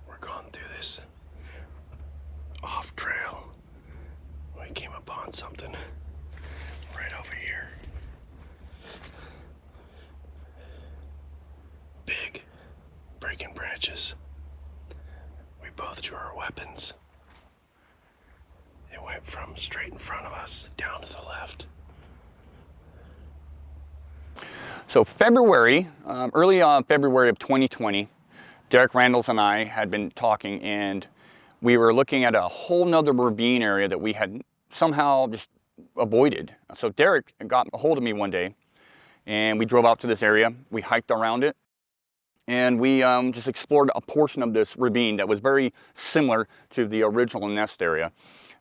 We're going through this off trail. We came upon something right over here. Big, breaking branches. We both drew our weapons. It went from straight in front of us down to the left. So February, early February of 2020, Derek Randalls and I had been talking, and we were looking at a whole nother ravine area that we had somehow just avoided. So Derek got a hold of me one day, and we drove out to this area. We hiked around it, and we just explored a portion of this ravine that was very similar to the original nest area.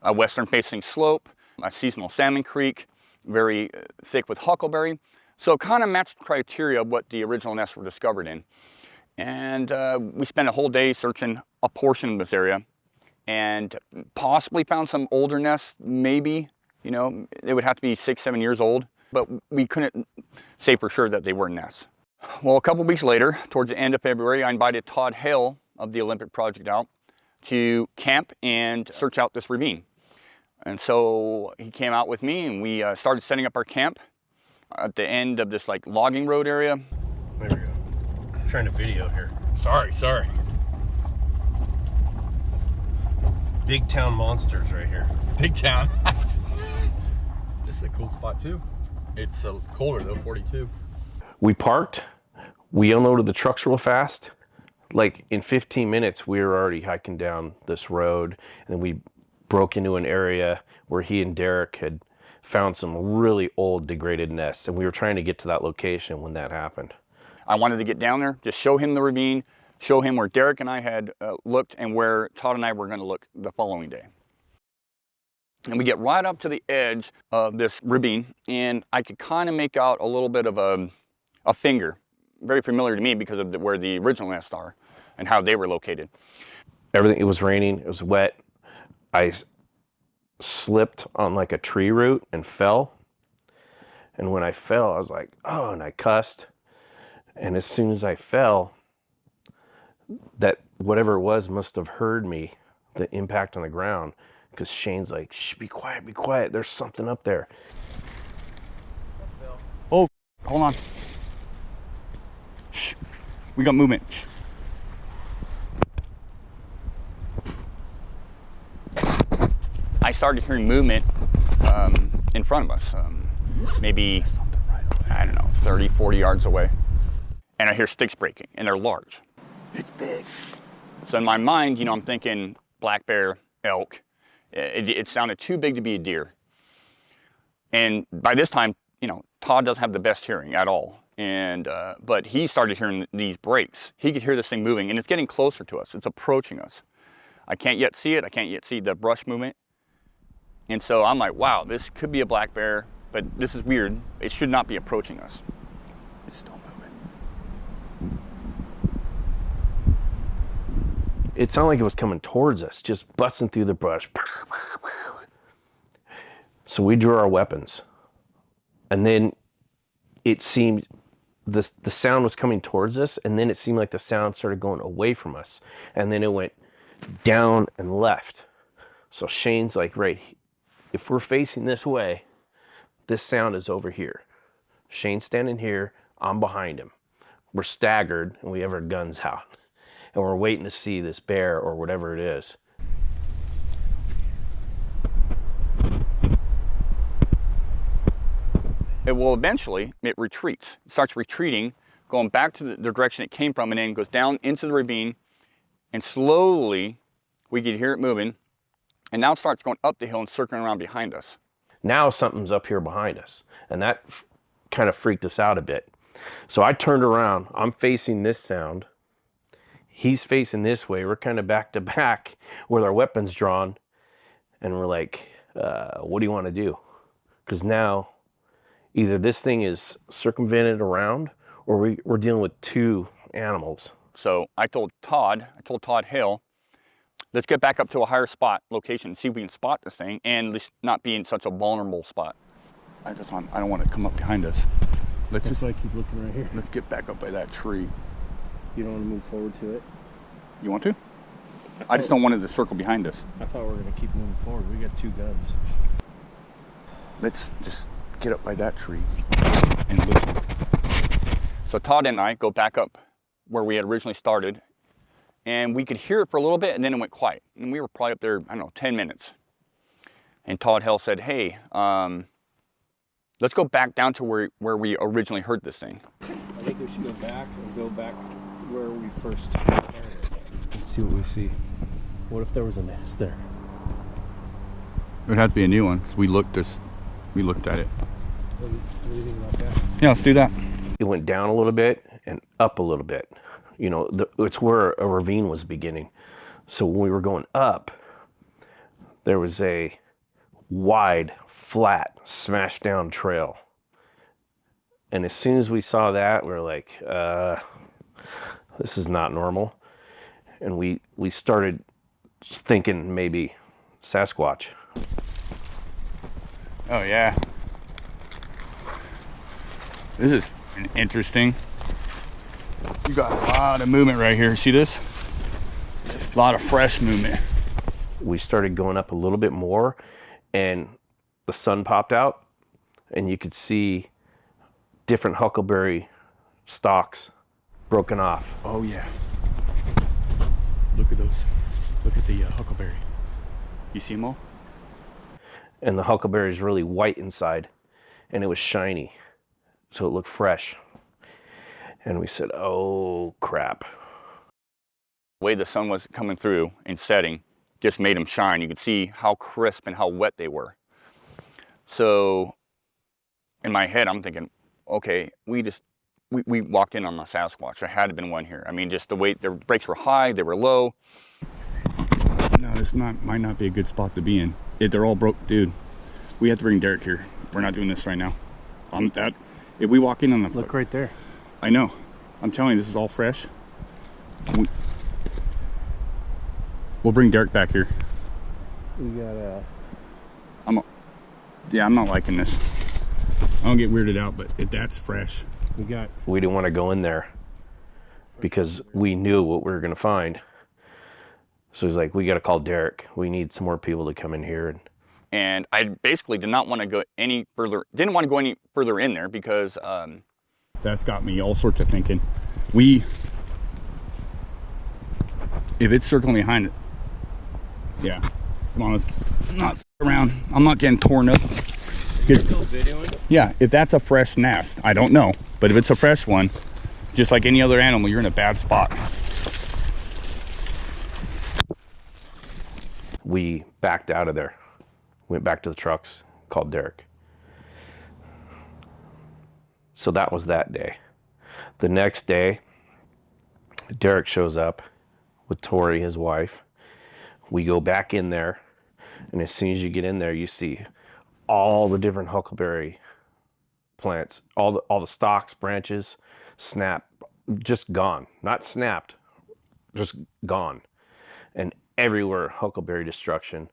A western-facing slope, a seasonal salmon creek, very thick with huckleberry. So it kind of matched the criteria of what the original nests were discovered in. And we spent a whole day searching a portion of this area and possibly found some older nests, maybe. You know, they would have to be 6, 7 years old, but we couldn't say for sure that they were nests. Well, a couple weeks later, towards the end of February, I invited Todd Hale of the Olympic Project out to camp and search out this ravine. And so he came out with me, and we started setting up our camp at the end of this like logging road area. There we go. I'm trying to video here. Sorry. Big town monsters right here. Big town. This is a cool spot too. It's colder though, 42. We parked, we unloaded the trucks real fast. Like in 15 minutes, we were already hiking down this road, and then we broke into an area where he and Derek had found some really old degraded nests, and we were trying to get to that location when that happened. I wanted to get down there, just show him the ravine, show him where Derek and I had looked and where Todd and I were going to look the following day. And we get right up to the edge of this ravine, and I could kind of make out a little bit of a finger, very familiar to me because of where the original nests are and how they were located. Everything, it was raining, it was wet. I slipped on like a tree root and fell. And when I fell, I was like, oh, and I cussed. And as soon as I fell, that whatever it was must have heard me, the impact on the ground, because Shane's like, shh, be quiet, there's something up there. Oh, hold on. Shh, we got movement. Shh. I started hearing movement in front of us, maybe, I don't know, 30, 40 yards away. And I hear sticks breaking, and they're large. It's big. So in my mind, you know, I'm thinking black bear, elk. It sounded too big to be a deer. And by this time, you know, Todd doesn't have the best hearing at all. And but he started hearing these breaks. He could hear this thing moving, and it's getting closer to us. It's approaching us. I can't yet see it. I can't yet see the brush movement. And so I'm like, wow, this could be a black bear, but this is weird. It should not be approaching us. It's still moving. It sounded like it was coming towards us, just busting through the brush. So we drew our weapons. And then it seemed, the sound was coming towards us, and then it seemed like the sound started going away from us. And then it went down and left. So Shane's like, right, if we're facing this way, this sound is over here. Shane's standing here, I'm behind him. We're staggered, and we have our guns out. And we're waiting to see this bear or whatever it is. It will eventually, it retreats. It starts retreating, going back to the direction it came from, and then goes down into the ravine, and slowly we could hear it moving, and now it starts going up the hill and circling around behind us. Now something's up here behind us, and that kind of freaked us out a bit. So I turned around, I'm facing this sound, he's facing this way, we're kind of back to back with our weapons drawn, and we're like, what do you want to do? Because now Either this thing is circumvented around, or we're dealing with two animals. So I told Todd Hill, let's get back up to a higher spot location, see if we can spot this thing, and at least not be in such a vulnerable spot. I don't want to come up behind us. Let's just like he's looking right here. let's get back up by that tree. You don't want to move forward to it? You want to? I just don't want it to circle behind us. I thought we were going to keep moving forward. We got 2 guns. Let's just get up by that tree and listen. So Todd and I go back up where we had originally started, and we could hear it for a little bit, and then it went quiet. And we were probably up there, I don't know, 10 minutes. And Todd Hill said, hey, let's go back down to where we originally heard this thing. I think we should go back where we first heard it. Let's see what we see. What if there was a nest there? It would have to be a new one, because we looked at it. What do you think about that? Yeah, let's do that. It went down a little bit and up a little bit. You know, it's where a ravine was beginning. So when we were going up, there was a wide, flat, smashed down trail. And as soon as we saw that, we were like, this is not normal. And we started just thinking maybe Sasquatch. Oh yeah. This is interesting. You got a lot of movement right here. See this? A lot of fresh movement. We started going up a little bit more, and the sun popped out, and you could see different huckleberry stalks broken off. Oh yeah. Look at those. Look at the huckleberry. You see them all? And the huckleberry is really white inside, and it was shiny, so it looked fresh. And we said, oh crap. The way the sun was coming through and setting just made them shine. You could see how crisp and how wet they were. So in my head, I'm thinking, okay, we walked in on a Sasquatch. There had to have been one here. I mean, just the way their brakes were high, they were low. No, this might not be a good spot to be in. They're all broke, dude. We have to bring Derek here. We're not doing this right now. If we walk in on the look right there. I know. I'm telling you, this is all fresh. We'll bring Derek back here. We got I'm not liking this. I don't get weirded out, but that's fresh. We didn't want to go in there because we knew what we were going to find. So he's like, we got to call Derek. We need some more people to come in here. And I basically did not want to go any further. Didn't want to go any further in there because that's got me all sorts of thinking. If it's circling behind it, yeah. Come on, let's not around. I'm not getting torn up. Yeah, if that's a fresh nest, I don't know. But if it's a fresh one, just like any other animal, you're in a bad spot. We backed out of there, went back to the trucks, called Derek. So that was that day. The next day, Derek shows up with Tori, his wife. We go back in there, and as soon as you get in there, you see all the different huckleberry plants, all the stalks, branches, just gone. Not snapped, just gone. And everywhere huckleberry destruction.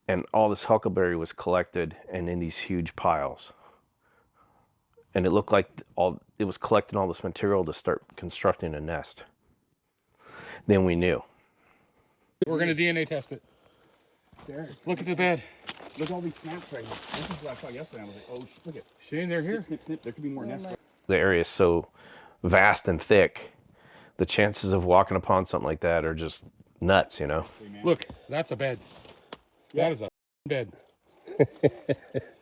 And all this huckleberry was collected and in these huge piles. And it looked like it was collecting all this material to start constructing a nest. Then we knew. We're gonna DNA test it. Derek, look at the bed. Look at all these snaps right here. This is what I saw yesterday. I was like, oh, look at. Shane, they're here. Snip, snip, snip. There could be more nests. The area is so vast and thick. The chances of walking upon something like that are just nuts, you know? Look, that's a bed. That is a bed.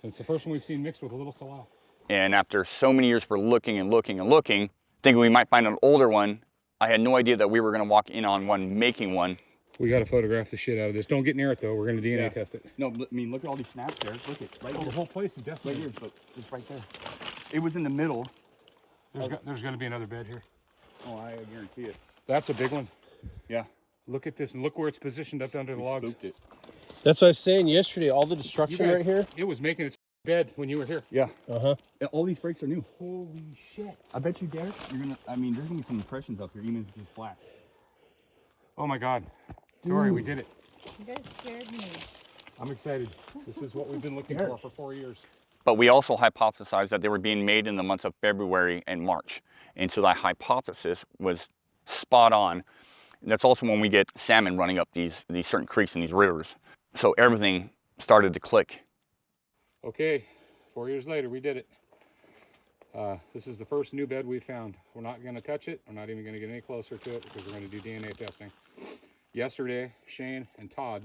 It's the first one we've seen mixed with a little salal. And after so many years, we're looking and looking and looking, thinking we might find an older one. I had no idea that we were going to walk in on one, making one. We got to photograph the shit out of this. Don't get near it though. We're going to DNA test it. No, I mean, look at all these snaps there. Look at right the whole place is right decimated. here, but it's right there. It was in the middle. There's going to be another bed here. Oh, I guarantee it. That's a big one. Yeah. Look at this and look where it's positioned up under the logs. That's what I was saying yesterday. All the destruction right here. It was making its bed when you were here. Yeah. Uh-huh. All these breaks are new. Holy shit. I bet you, Derek, there's gonna be some impressions up here, even if it's just flat. Oh my God. Tori, we did it. You guys scared me. I'm excited. This is what we've been looking for 4 years. But we also hypothesized that they were being made in the months of February and March. And so that hypothesis was spot on. And that's also when we get salmon running up these certain creeks and these rivers. So everything started to click. Okay, 4 years later, we did it. This is the first new bed we found. We're not going to touch it. We're not even going to get any closer to it because we're going to do DNA testing. Yesterday, Shane and Todd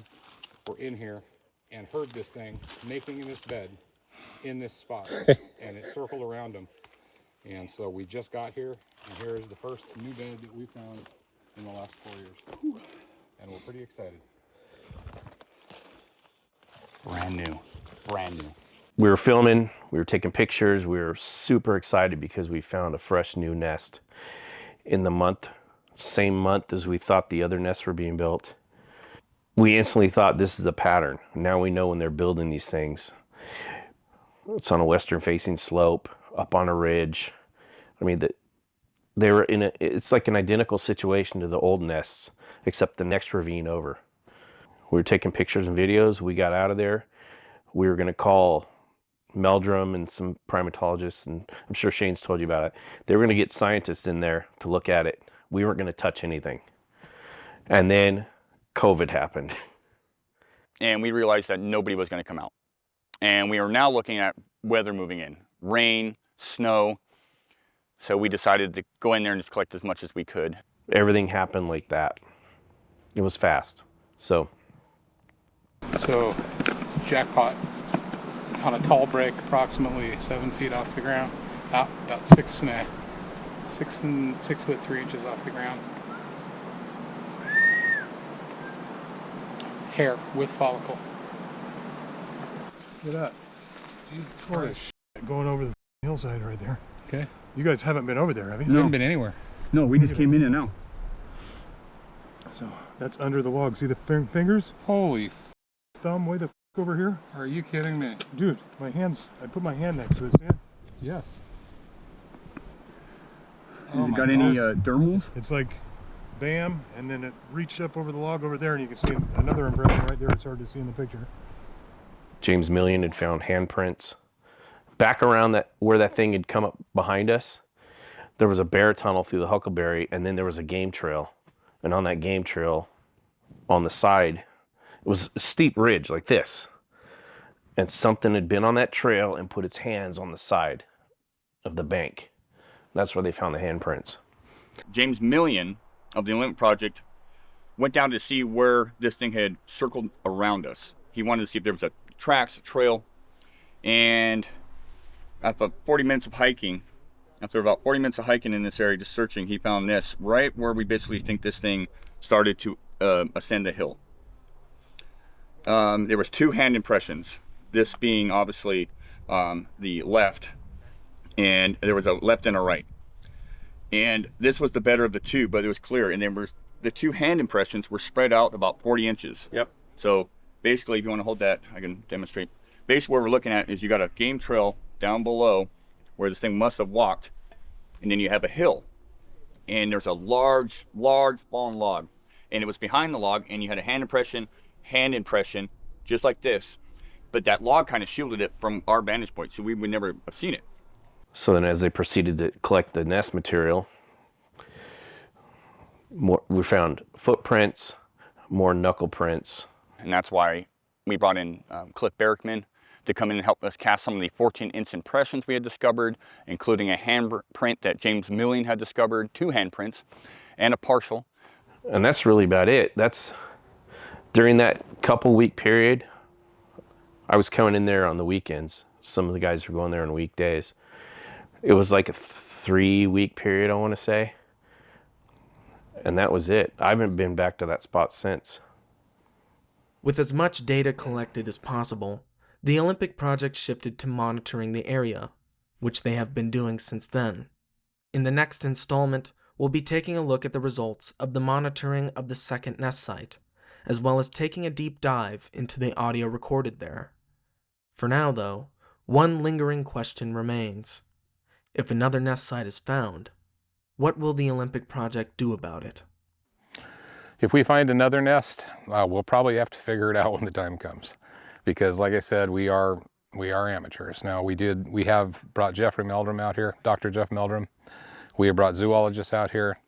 were in here and heard this thing making in this bed in this spot, and it circled around them. And so we just got here, and here is the first new bed that we found in the last 4 years. And we're pretty excited. Brand new. Brand new. We were filming, we were taking pictures, we were super excited because we found a fresh new nest in the same month as we thought the other nests were being built. We instantly thought this is a pattern. Now we know when they're building these things. It's on a western facing slope, up on a ridge. I mean, they were it's like an identical situation to the old nests, except the next ravine over. We were taking pictures and videos. We got out of there. We were going to call Meldrum and some primatologists, and I'm sure Shane's told you about it. They were going to get scientists in there to look at it. We weren't going to touch anything. And then COVID happened. And we realized that nobody was going to come out. And we are now looking at weather moving in. Rain, snow. So we decided to go in there and just collect as much as we could. Everything happened like that. It was fast. So jackpot on a tall break, approximately 7 feet off the ground, about 6 foot 3 inches off the ground. Hair with follicle. Look at that. Jesus Christ. Going over the hillside right there. Okay. You guys haven't been over there, have you? We haven't been anywhere. No, we just came in and now. So that's under the log. See the fingers? Holy Thumb way the over here? are you kidding me? Dude, my hands, I put my hand next to it, see it? Yes. Has it got any dermals? It's like bam, and then it reached up over the log over there, and you can see another impression right there. It's hard to see in the picture. James Millian had found handprints. Back around where that thing had come up behind us, there was a bear tunnel through the huckleberry, and then there was a game trail. And on that game trail, on the side, it was a steep ridge like this. And something had been on that trail and put its hands on the side of the bank. That's where they found the handprints. James Millian of the Olympic Project went down to see where this thing had circled around us. He wanted to see if there was a tracks, a trail, and after about 40 minutes of hiking in this area, just searching, he found this right where we basically think this thing started to ascend the hill. There was 2 hand impressions, this being obviously the left, and there was a left and a right. And this was the better of the 2, but it was clear. And then the 2 hand impressions were spread out about 40 inches. Yep. So basically, if you want to hold that, I can demonstrate. Basically, what we're looking at is you got a game trail down below where this thing must have walked, and then you have a hill. And there's a large fallen log. And it was behind the log, and you had a hand impression, just like this. But that log kind of shielded it from our vantage point, so we would never have seen it. So then as they proceeded to collect the nest material, we found footprints, more knuckle prints. And that's why we brought in Cliff Barrickman to come in and help us cast some of the 14-inch impressions we had discovered, including a handprint that James Millian had discovered, 2 handprints, and a partial. And that's really about it. That's during that couple-week period. I was coming in there on the weekends. Some of the guys were going there on weekdays. It was like a 3-week period, I want to say. And that was it. I haven't been back to that spot since. With as much data collected as possible, the Olympic Project shifted to monitoring the area, which they have been doing since then. In the next installment, we'll be taking a look at the results of the monitoring of the second nest site, as well as taking a deep dive into the audio recorded there. For now, though, one lingering question remains. If another nest site is found, what will the Olympic Project do about it? If we find another nest, we'll probably have to figure it out when the time comes. Because like I said, we are amateurs. Now we have brought Jeffrey Meldrum out here, Dr. Jeff Meldrum. We have brought zoologists out here,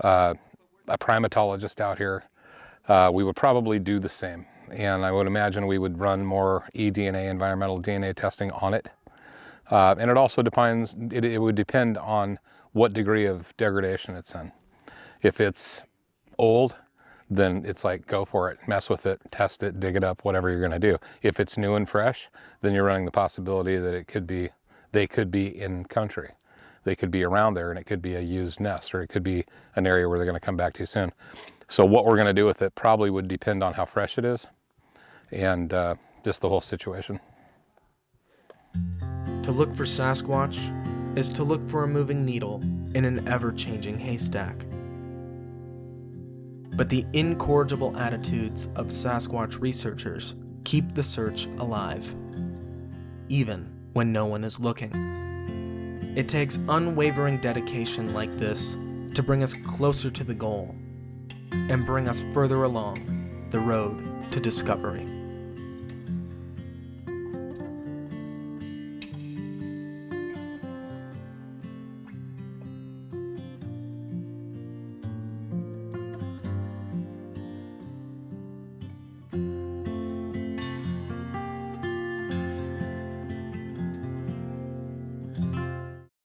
a primatologist out here. We would probably do the same. And I would imagine we would run more eDNA, environmental DNA testing on it. And it also depends, it would depend on what degree of degradation it's in. If it's old, then it's like, go for it, mess with it, test it, dig it up, whatever you're gonna do. If it's new and fresh, then you're running the possibility that they could be in country. They could be around there and it could be a used nest, or it could be an area where they're gonna come back too soon. So what we're gonna do with it probably would depend on how fresh it is and just the whole situation. To look for Sasquatch is to look for a moving needle in an ever-changing haystack. But the incorrigible attitudes of Sasquatch researchers keep the search alive, even when no one is looking. It takes unwavering dedication like this to bring us closer to the goal and bring us further along the road to discovery.